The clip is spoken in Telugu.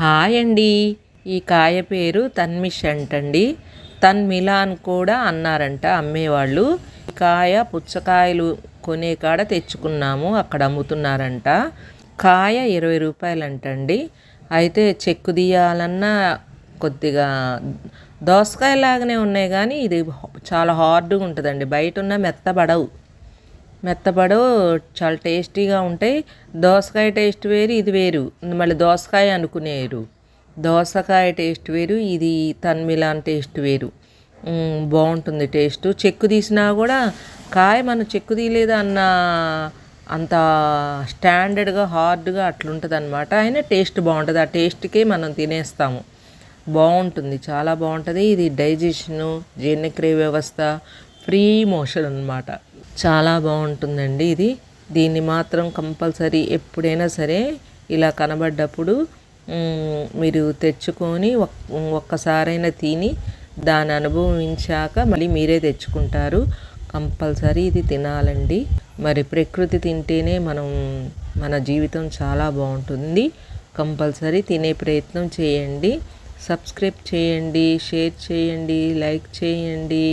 హాయ్ అండి. ఈ కాయ పేరు తన్మిష్ అంటండి. తన్మిలాన్ కూడా అన్నారంట అమ్మేవాళ్ళు. కాయ పుచ్చకాయలు కొనే కాడ తెచ్చుకున్నాము, అక్కడ అమ్ముతున్నారంట. కాయ 20 రూపాయలంటండి. అయితే చెక్కు తీయాలన్నా కొద్దిగా దోసకాయలాగానే ఉన్నాయి, కానీ ఇది చాలా హార్డ్గా ఉంటుందండి. బయట ఉన్న మెత్తబడవు, చాలా టేస్టీగా ఉంటాయి. దోసకాయ టేస్ట్ వేరు, ఇది వేరు. మళ్ళీ దోసకాయ అనుకునేరు, దోసకాయ టేస్ట్ వేరు, ఇది తన్మిలాన్ టేస్ట్ వేరు. బాగుంటుంది టేస్ట్. చెక్కు తీసినా కూడా కాయ మనం చెక్కు తీయలేదు అన్న అంత స్టాండర్డ్గా హార్డ్గా అట్లుంటుంది అనమాట. అయినా టేస్ట్ బాగుంటుంది. ఆ టేస్ట్కే మనం తినేస్తాము. బాగుంటుంది, చాలా బాగుంటుంది. ఇది డైజెషను, జీర్ణక్రియ వ్యవస్థ, ఫ్రీ మోషన్ అన్నమాట. చాలా బాగుంటుందండి ఇది. దీన్ని మాత్రం కంపల్సరీ ఎప్పుడైనా సరే ఇలా కనబడ్డప్పుడు మీరు తెచ్చుకొని ఒక్కసారైనా తిని దాని అనుభవించాక మళ్ళీ మీరే తెచ్చుకుంటారు. కంపల్సరీ ఇది తినాలండి. మరి ప్రకృతి తింటేనే మన జీవితం చాలా బాగుంటుంది. కంపల్సరీ తినే ప్రయత్నం చేయండి. సబ్స్క్రైబ్ చేయండి, షేర్ చేయండి, లైక్ చేయండి.